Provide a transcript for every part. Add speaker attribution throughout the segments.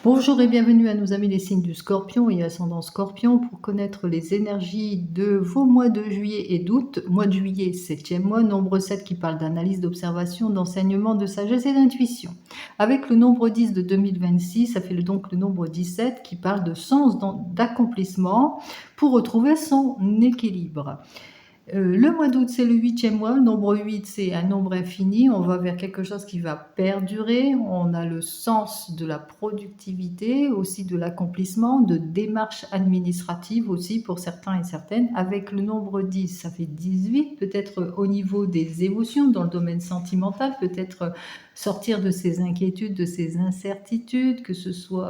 Speaker 1: Bonjour et bienvenue à nos amis les signes du Scorpion et ascendant Scorpion pour connaître les énergies de vos mois de juillet et d'août. Mois de juillet, 7e mois, nombre 7 qui parle d'analyse, d'observation, d'enseignement, de sagesse et d'intuition. Avec le nombre 10 de 2026, ça fait donc le nombre 17 qui parle de sens, d'accomplissement pour retrouver son équilibre. Le mois d'août, c'est le 8e mois. Le nombre 8, c'est un nombre infini. On va vers quelque chose qui va perdurer. On a le sens de la productivité, aussi de l'accomplissement, de démarches administratives aussi pour certains et certaines. Avec le nombre 10, ça fait 18, peut-être au niveau des émotions, dans le domaine sentimental, peut-être sortir de ses inquiétudes, de ses incertitudes,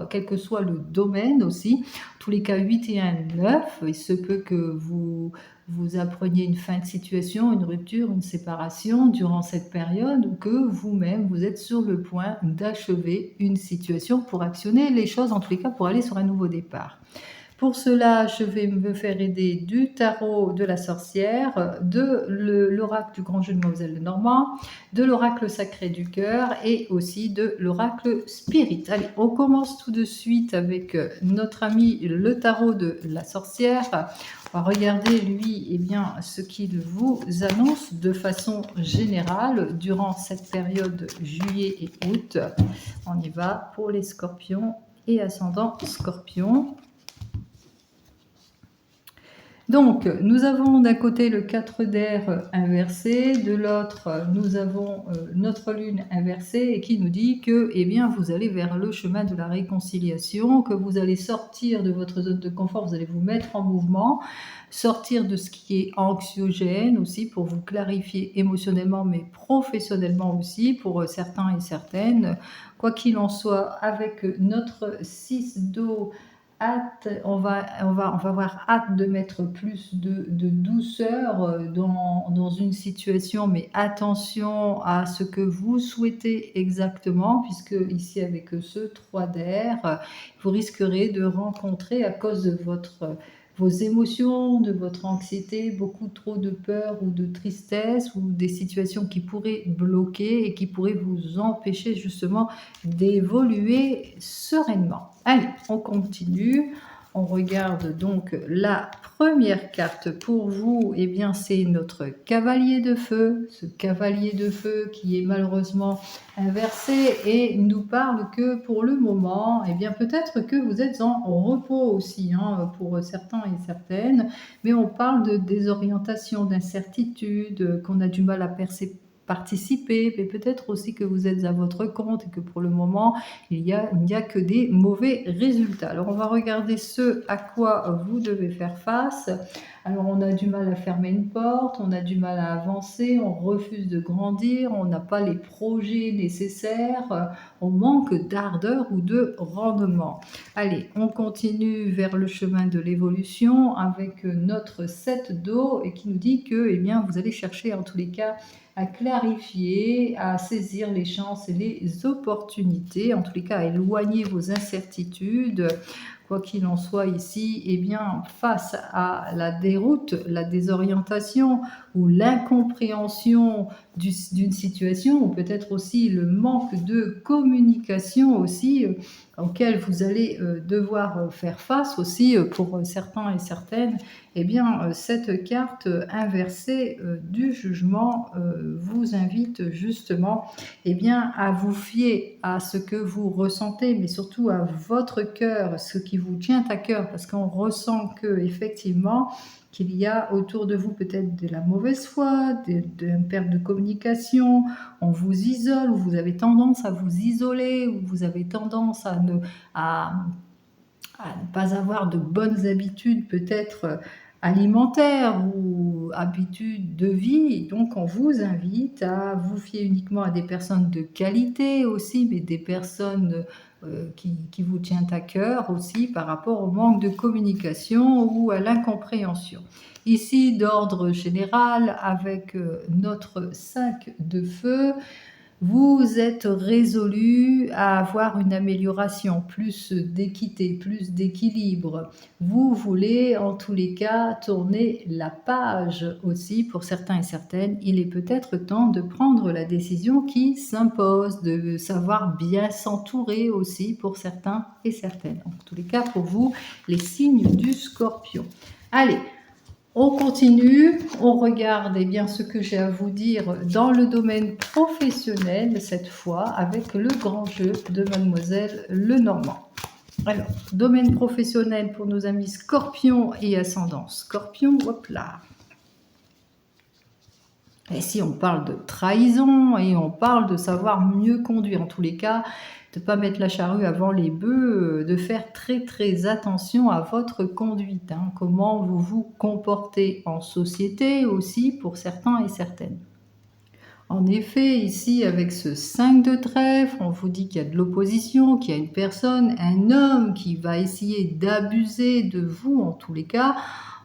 Speaker 1: quel que soit le domaine aussi. En tous les cas, 8 et 1, 9. Il se peut que vous appreniez une fin de situation, une rupture, une séparation durant cette période, ou que vous-même, vous êtes sur le point d'achever une situation pour actionner les choses, en tous les cas pour aller sur un nouveau départ. Pour cela, je vais me faire aider du tarot de la sorcière, de l'oracle du grand jeu de Mademoiselle Lenormand, de l'oracle sacré du cœur et aussi de l'oracle spirit. Allez, on commence tout de suite avec notre ami le tarot de la sorcière. On va regarder lui, eh bien, ce qu'il vous annonce de façon générale durant cette période juillet et août. On y va pour les scorpions et ascendant scorpion. Donc, nous avons d'un côté le 4 d'air inversé, de l'autre, nous avons notre lune inversée et qui nous dit que, eh bien, vous allez vers le chemin de la réconciliation, que vous allez sortir de votre zone de confort, vous allez vous mettre en mouvement, sortir de ce qui est anxiogène aussi pour vous clarifier émotionnellement, mais professionnellement aussi pour certains et certaines. Quoi qu'il en soit, avec notre 6 d'eau, on va avoir hâte de mettre plus de douceur dans une situation, mais attention à ce que vous souhaitez exactement, puisque ici avec ce 3 d'air, vous risquerez de rencontrer à cause de vos émotions, de votre anxiété, beaucoup trop de peur ou de tristesse ou des situations qui pourraient bloquer et qui pourraient vous empêcher justement d'évoluer sereinement. Allez, on continue. On regarde donc la première carte pour vous. Eh bien, c'est notre cavalier de feu. Ce cavalier de feu qui est malheureusement inversé et nous parle que pour le moment, eh bien, peut-être que vous êtes en repos aussi, hein, pour certains et certaines, mais on parle de désorientation, d'incertitude, qu'on a du mal à participer, mais peut-être aussi que vous êtes à votre compte et que pour le moment, il n'y a que des mauvais résultats. Alors, on va regarder ce à quoi vous devez faire face. Alors, on a du mal à fermer une porte, on a du mal à avancer, on refuse de grandir, on n'a pas les projets nécessaires, on manque d'ardeur ou de rendement. Allez, on continue vers le chemin de l'évolution avec notre 7 d'eau et qui nous dit que, eh bien, vous allez chercher en tous les cas à clarifier, à saisir les chances et les opportunités, en tous les cas à éloigner vos incertitudes. Quoi qu'il en soit ici, eh bien, face à la déroute, la désorientation ou l'incompréhension d'une situation, ou peut-être aussi le manque de communication aussi, auquel vous allez devoir faire face aussi pour certains et certaines, eh bien, cette carte inversée du jugement vous invite justement, eh bien, à vous fier à ce que vous ressentez, mais surtout à votre cœur, ce qui vous tient à cœur, parce qu'on ressent que effectivement qu'il y a autour de vous peut-être de la mauvaise foi, d'une perte de communication, on vous isole, ou vous avez tendance à vous isoler, ou vous avez tendance à ne pas avoir de bonnes habitudes peut-être alimentaires ou habitudes de vie. Donc on vous invite à vous fier uniquement à des personnes de qualité aussi, mais des personnes qui vous tiennent à cœur aussi par rapport au manque de communication ou à l'incompréhension. Ici, d'ordre général, avec notre 5 de feu, Vous êtes résolu à avoir une amélioration, plus d'équité, plus d'équilibre. Vous voulez en tous les cas tourner la page aussi pour certains et certaines. Il est peut-être temps de prendre la décision qui s'impose, de savoir bien s'entourer aussi pour certains et certaines. En tous les cas pour vous, les signes du Scorpion. Allez, on continue, on regarde bien ce que j'ai à vous dire dans le domaine professionnel, cette fois, avec le grand jeu de Mademoiselle Lenormand. Alors, domaine professionnel pour nos amis Scorpion et ascendant Scorpion, hop là. Et si on parle de trahison et on parle de savoir mieux conduire, en tous les cas, de ne pas mettre la charrue avant les bœufs, de faire très très attention à votre conduite, hein, comment vous vous comportez en société aussi pour certains et certaines. En effet, ici, avec ce 5 de trèfle, on vous dit qu'il y a de l'opposition, qu'il y a une personne, un homme qui va essayer d'abuser de vous en tous les cas.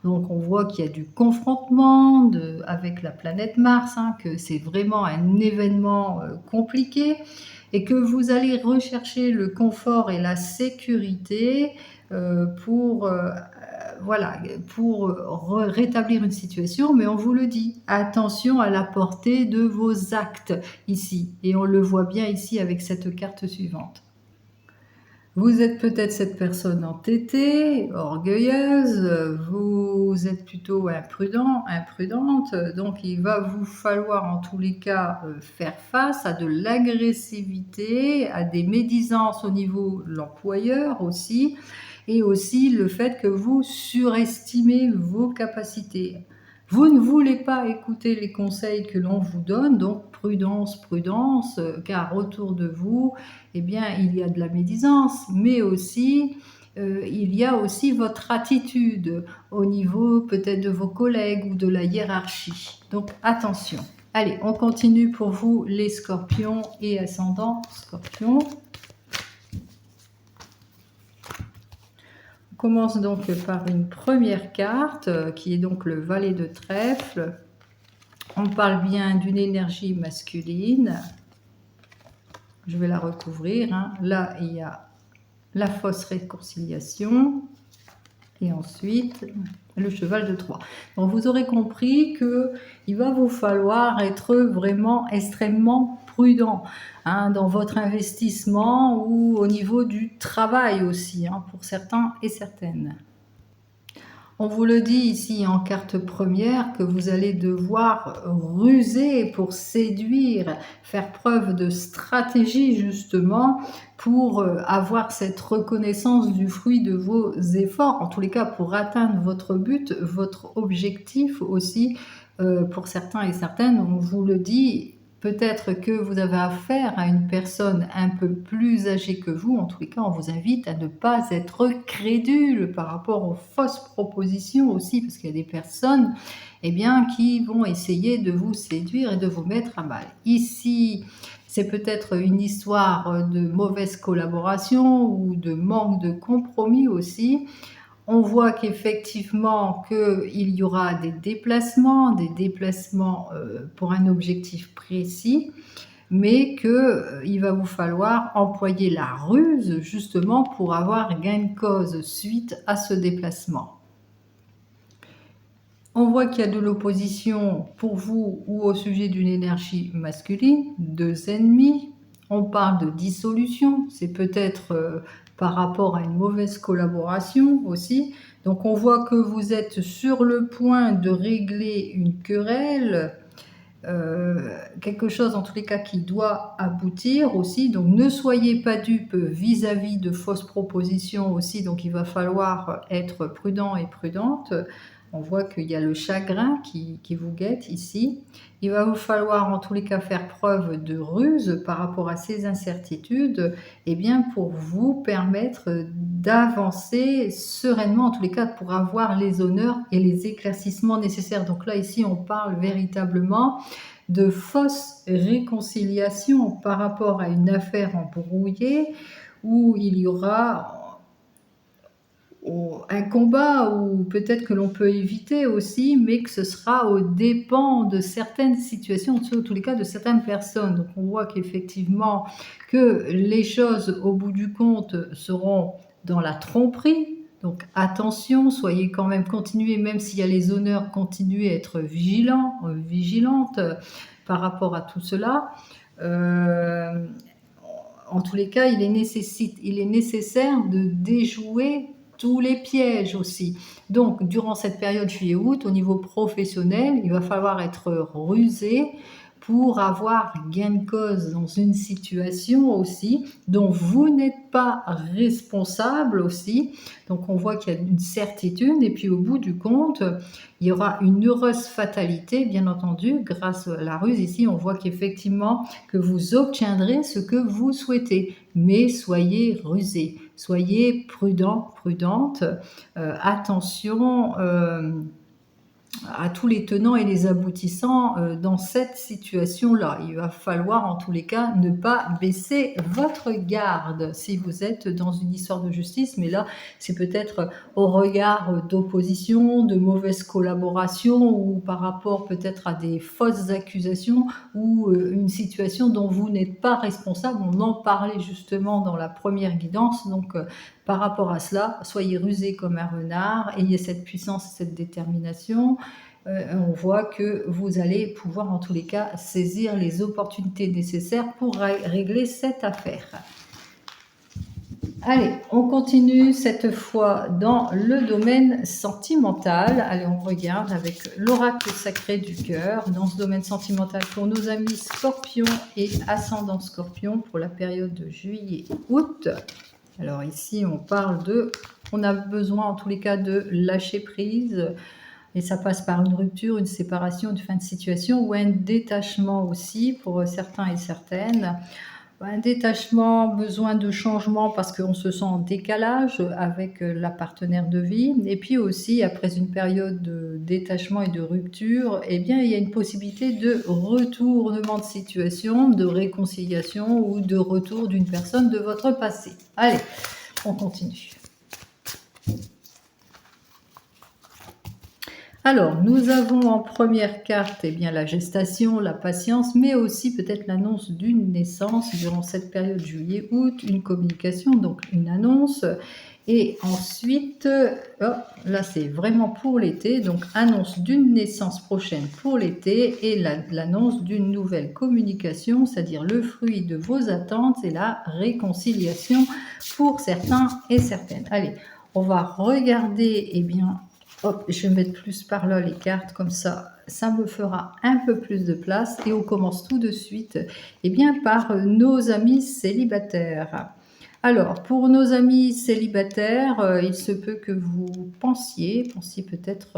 Speaker 1: Donc on voit qu'il y a du confrontement avec la planète Mars, hein, que c'est vraiment un événement compliqué et que vous allez rechercher le confort et la sécurité pour voilà, pour rétablir une situation, mais on vous le dit, attention à la portée de vos actes ici. Et on le voit bien ici avec cette carte suivante. Vous êtes peut-être cette personne entêtée, orgueilleuse, vous êtes plutôt imprudent, imprudente, donc il va vous falloir en tous les cas faire face à de l'agressivité, à des médisances au niveau de l'employeur aussi, et aussi le fait que vous surestimez vos capacités. Vous ne voulez pas écouter les conseils que l'on vous donne, donc prudence, prudence, car autour de vous, eh bien, il y a de la médisance, mais aussi, il y a aussi votre attitude au niveau peut-être de vos collègues ou de la hiérarchie. Donc, attention. Allez, on continue pour vous, les scorpions et ascendants scorpions. On commence donc par une première carte qui est donc le valet de trèfle. On parle bien d'une énergie masculine. Je vais la recouvrir. Hein. Là, il y a la fausse réconciliation. Et ensuite, le cheval de Troie. Donc, vous aurez compris qu'il va vous falloir être vraiment extrêmement prudent hein, dans votre investissement ou au niveau du travail aussi, hein, pour certains et certaines. On vous le dit ici en carte première que vous allez devoir ruser pour séduire, faire preuve de stratégie justement pour avoir cette reconnaissance du fruit de vos efforts, en tous les cas pour atteindre votre but, votre objectif aussi. Pour certains et certaines, on vous le dit, peut-être que vous avez affaire à une personne un peu plus âgée que vous. En tous les cas, on vous invite à ne pas être crédule par rapport aux fausses propositions aussi, parce qu'il y a des personnes eh bien, qui vont essayer de vous séduire et de vous mettre à mal. Ici, c'est peut-être une histoire de mauvaise collaboration ou de manque de compromis aussi. On voit qu'effectivement qu'il y aura des déplacements pour un objectif précis, mais qu'il va vous falloir employer la ruse justement pour avoir gain de cause suite à ce déplacement. On voit qu'il y a de l'opposition pour vous ou au sujet d'une énergie masculine, deux ennemis. On parle de dissolution, c'est peut-être par rapport à une mauvaise collaboration aussi. Donc on voit que vous êtes sur le point de régler une querelle, quelque chose en tous les cas qui doit aboutir aussi. Donc ne soyez pas dupes vis-à-vis de fausses propositions aussi. Donc il va falloir être prudent et prudente. On voit qu'il y a le chagrin qui vous guette ici. Il va vous falloir en tous les cas faire preuve de ruse par rapport à ces incertitudes, et bien pour vous permettre d'avancer sereinement, en tous les cas pour avoir les honneurs et les éclaircissements nécessaires. Donc là ici on parle véritablement de fausse réconciliation par rapport à une affaire embrouillée où il y aura un combat ou peut-être que l'on peut éviter aussi, mais que ce sera aux dépens de certaines situations, en tous les cas de certaines personnes. Donc on voit qu'effectivement que les choses au bout du compte seront dans la tromperie. Donc attention, soyez quand même, continuez, même s'il y a les honneurs, continuez à être vigilants, vigilantes par rapport à tout cela. Euh, En tous les cas, il est nécessaire de déjouer tous les pièges aussi. Donc, durant cette période juillet-août, au niveau professionnel, il va falloir être rusé pour avoir gain de cause dans une situation aussi dont vous n'êtes pas responsable aussi. Donc, on voit qu'il y a une certitude et puis au bout du compte, il y aura une heureuse fatalité, bien entendu, grâce à la ruse. Ici, on voit qu'effectivement, que vous obtiendrez ce que vous souhaitez. Mais soyez rusés, soyez prudents, prudentes, attention à tous les tenants et les aboutissants dans cette situation-là. Il va falloir en tous les cas ne pas baisser votre garde si vous êtes dans une histoire de justice, mais là c'est peut-être au regard d'opposition, de mauvaise collaboration ou par rapport peut-être à des fausses accusations ou une situation dont vous n'êtes pas responsable. On en parlait justement dans la première guidance, donc par rapport à cela, soyez rusés comme un renard, ayez cette puissance, cette détermination. On voit que vous allez pouvoir en tous les cas saisir les opportunités nécessaires pour régler cette affaire. Allez, on continue cette fois dans le domaine sentimental. Allez, on regarde avec l'oracle sacré du cœur dans ce domaine sentimental pour nos amis Scorpions et ascendant Scorpion pour la période de juillet-août. Alors ici, on a besoin en tous les cas de lâcher prise et ça passe par une rupture, une séparation, une fin de situation ou un détachement aussi pour certains et certaines. Un détachement, besoin de changement parce qu'on se sent en décalage avec la partenaire de vie. Et puis aussi, après une période de détachement et de rupture, eh bien, il y a une possibilité de retournement de situation, de réconciliation ou de retour d'une personne de votre passé. Allez, on continue. Alors, nous avons en première carte eh bien, la gestation, la patience, mais aussi peut-être l'annonce d'une naissance durant cette période juillet-août, une communication, donc une annonce. Et ensuite, là c'est vraiment pour l'été, donc annonce d'une naissance prochaine pour l'été et l'annonce d'une nouvelle communication, c'est-à-dire le fruit de vos attentes et la réconciliation pour certains et certaines. Allez, on va regarder, eh bien, hop, je vais mettre plus par là les cartes, comme ça me fera un peu plus de place. Et on commence tout de suite eh bien, par nos amis célibataires. Alors, pour nos amis célibataires, il se peut que vous pensiez peut-être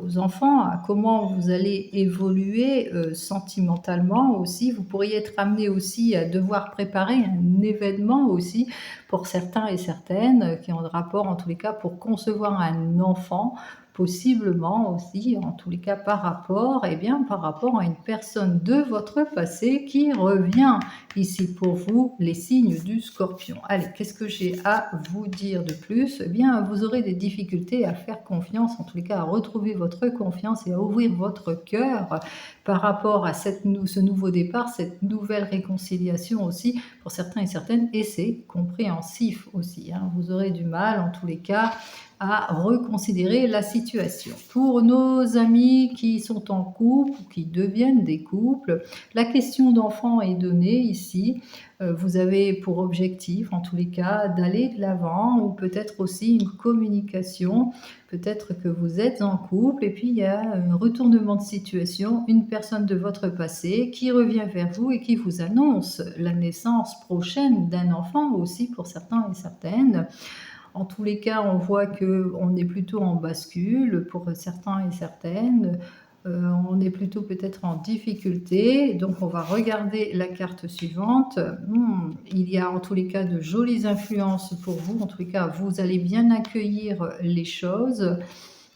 Speaker 1: aux enfants, à comment vous allez évoluer sentimentalement aussi. Vous pourriez être amené aussi à devoir préparer un événement aussi pour certains et certaines qui ont de rapport en tous les cas pour concevoir un enfant possiblement aussi, en tous les cas par rapport à une personne de votre passé qui revient ici pour vous, les signes du Scorpion. Allez, qu'est-ce que j'ai à vous dire de plus? Eh bien, vous aurez des difficultés à faire confiance, en tous les cas à retrouver votre confiance et à ouvrir votre cœur par rapport à ce nouveau départ, cette nouvelle réconciliation aussi pour certains et certaines, et c'est compréhensif aussi. Vous aurez du mal, en tous les cas, à reconsidérer la situation. Pour nos amis qui sont en couple ou qui deviennent des couples, la question d'enfant est donnée ici. Vous avez pour objectif, en tous les cas, d'aller de l'avant ou peut-être aussi une communication. Peut-être que vous êtes en couple et puis il y a un retournement de situation, une personne de votre passé qui revient vers vous et qui vous annonce la naissance prochaine d'un enfant aussi pour certains et certaines. En tous les cas, on voit qu'on est plutôt en bascule pour certains et certaines. On est plutôt peut-être en difficulté. Donc, on va regarder la carte suivante. Il y a en tous les cas de jolies influences pour vous. En tous les cas, vous allez bien accueillir les choses.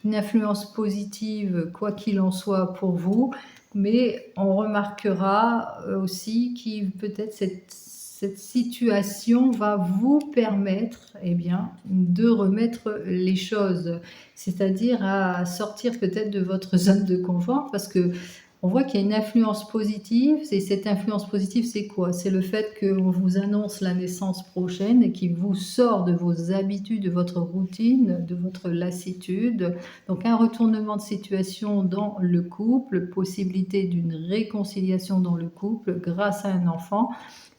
Speaker 1: Une influence positive, quoi qu'il en soit pour vous. Mais on remarquera aussi que peut-être cette situation va vous permettre, eh bien, de remettre les choses, c'est-à-dire à sortir peut-être de votre zone de confort parce que on voit qu'il y a une influence positive et cette influence positive, c'est quoi? C'est le fait qu'on vous annonce la naissance prochaine et qui vous sort de vos habitudes, de votre routine, de votre lassitude. Donc un retournement de situation dans le couple, possibilité d'une réconciliation dans le couple grâce à un enfant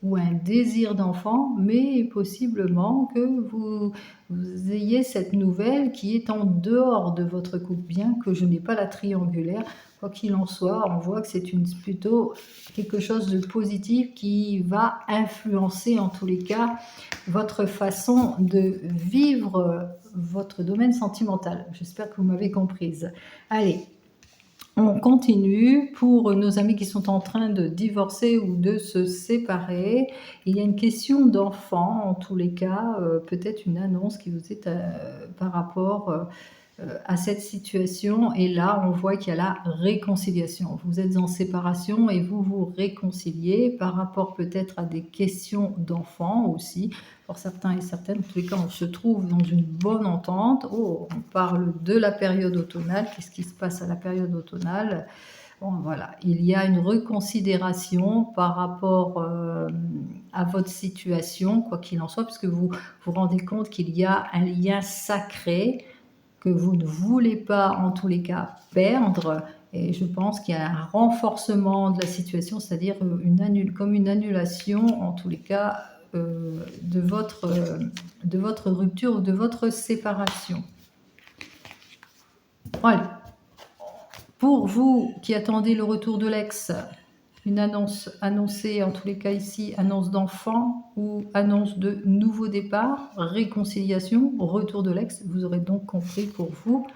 Speaker 1: ou un désir d'enfant, mais possiblement que vous ayez cette nouvelle qui est en dehors de votre couple, bien que je n'ai pas la triangulaire. Quoi qu'il en soit, on voit que c'est plutôt quelque chose de positif qui va influencer en tous les cas votre façon de vivre votre domaine sentimental. J'espère que vous m'avez comprise. Allez, on continue pour nos amis qui sont en train de divorcer ou de se séparer. Il y a une question d'enfant, en tous les cas, peut-être une annonce qui vous est par rapport à cette situation. Et là, on voit qu'il y a la réconciliation. Vous êtes en séparation et vous vous réconciliez par rapport peut-être à des questions d'enfants aussi. Pour certains et certaines, en tous les cas, on se trouve dans une bonne entente. Oh, on parle de la période automnale. Qu'est-ce qui se passe à la période automnale? Bon, voilà, il y a une reconsidération par rapport à votre situation, quoi qu'il en soit, puisque vous vous rendez compte qu'il y a un lien sacré que vous ne voulez pas, en tous les cas, perdre. Et je pense qu'il y a un renforcement de la situation, c'est-à-dire comme une annulation, en tous les cas, de votre rupture ou de votre séparation. Voilà. Pour vous qui attendez le retour de l'ex, une annonce annoncée, en tous les cas ici, annonce d'enfant ou annonce de nouveau départ, réconciliation, retour de l'ex, vous aurez donc compris pour vous,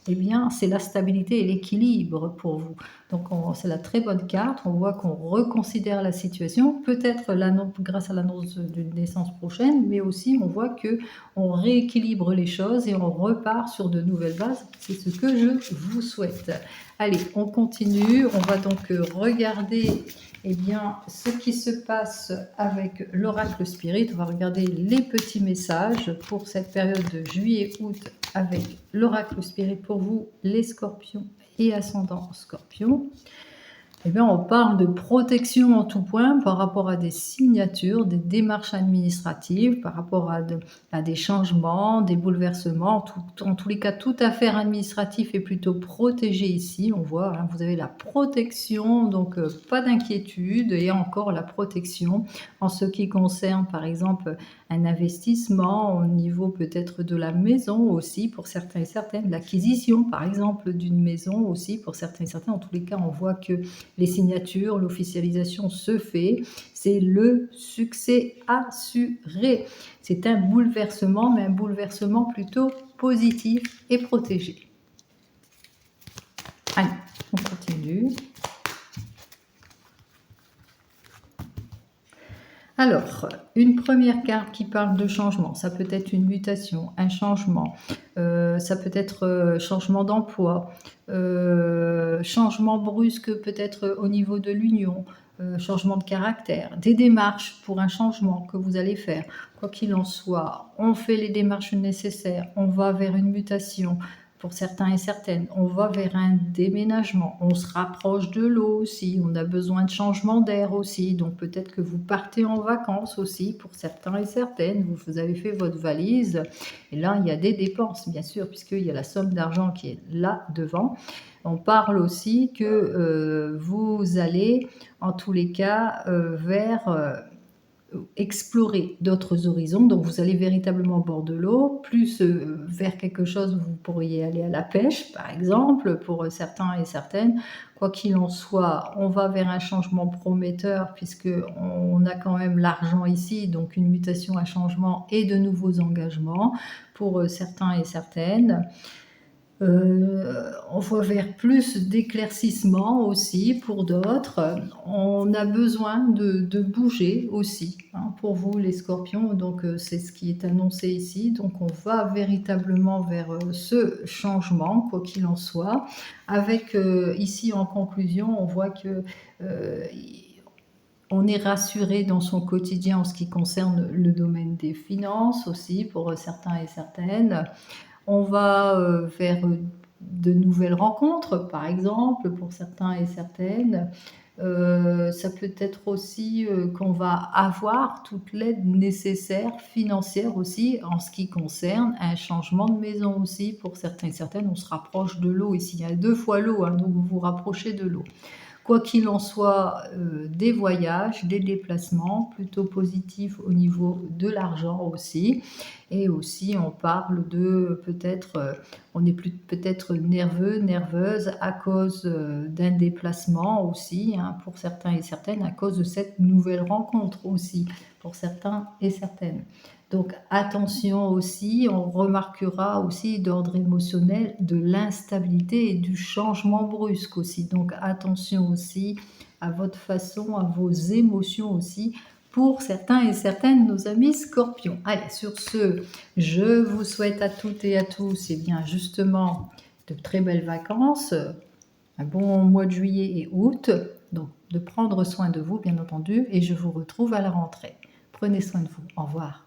Speaker 1: eh bien, c'est la stabilité et l'équilibre pour vous. Donc, c'est la très bonne carte. On voit qu'on reconsidère la situation, peut-être grâce à l'annonce d'une naissance prochaine, mais aussi on voit qu'on rééquilibre les choses et on repart sur de nouvelles bases. C'est ce que je vous souhaite. Allez, on continue. On va donc regarder eh bien, ce qui se passe avec l'oracle spirit. On va regarder les petits messages pour cette période de juillet-août avec l'oracle spirit pour vous, les scorpions et ascendant scorpion. Eh bien, on parle de protection en tout point par rapport à des signatures, des démarches administratives, par rapport à des changements, des bouleversements. En tous les cas, toute affaire administrative est plutôt protégée ici. On voit, hein, vous avez la protection, donc pas d'inquiétude, et encore la protection en ce qui concerne, par exemple, un investissement au niveau peut-être de la maison aussi, pour certains et certaines, l'acquisition, par exemple, d'une maison aussi, pour certains et certains. En tous les cas, on voit que les signatures, l'officialisation se fait, c'est le succès assuré. C'est un bouleversement, mais un bouleversement plutôt positif et protégé. Allez, on continue. Alors, une première carte qui parle de changement, ça peut être une mutation, un changement, ça peut être changement d'emploi, changement brusque peut-être au niveau de l'union, changement de caractère, des démarches pour un changement que vous allez faire. Quoi qu'il en soit, on fait les démarches nécessaires, on va vers une mutation. Pour certains et certaines, on va vers un déménagement, on se rapproche de l'eau aussi, on a besoin de changement d'air aussi, donc peut-être que vous partez en vacances aussi pour certains et certaines, vous avez fait votre valise, et là il y a des dépenses bien sûr, puisqu'il y a la somme d'argent qui est là devant. On parle aussi que vous allez en tous les cas vers explorer d'autres horizons, donc vous allez véritablement au bord de l'eau, plus vers quelque chose où vous pourriez aller à la pêche, par exemple, pour certains et certaines. Quoi qu'il en soit, on va vers un changement prometteur, puisqu'on a quand même l'argent ici, donc une mutation, un changement et de nouveaux engagements pour certains et certaines. On va vers plus d'éclaircissement aussi pour d'autres. On a besoin de bouger aussi, hein, pour vous les scorpions, donc c'est ce qui est annoncé ici. Donc on va véritablement vers ce changement, quoi qu'il en soit. Avec ici en conclusion, on voit que On est rassuré dans son quotidien en ce qui concerne le domaine des finances aussi pour certains et certaines. On va vers de nouvelles rencontres, par exemple, pour certains et certaines. Ça peut être aussi qu'on va avoir toute l'aide nécessaire financière aussi en ce qui concerne un changement de maison aussi pour certains et certaines. On se rapproche de l'eau ici. Il y a 2 fois l'eau, hein, donc vous vous rapprochez de l'eau. Quoi qu'il en soit, des voyages, des déplacements plutôt positifs au niveau de l'argent aussi et aussi on parle de peut-être, on est plus peut-être nerveux, nerveuse à cause, d'un déplacement aussi, hein, pour certains et certaines, à cause de cette nouvelle rencontre aussi, pour certains et certaines. Donc attention aussi, on remarquera aussi d'ordre émotionnel de l'instabilité et du changement brusque aussi. Donc attention aussi à votre façon, à vos émotions aussi pour certains et certaines, nos amis scorpions. Allez, sur ce, je vous souhaite à toutes et à tous, et bien justement, de très belles vacances, un bon mois de juillet et août, donc de prendre soin de vous, bien entendu, et je vous retrouve à la rentrée. Prenez soin de vous. Au revoir.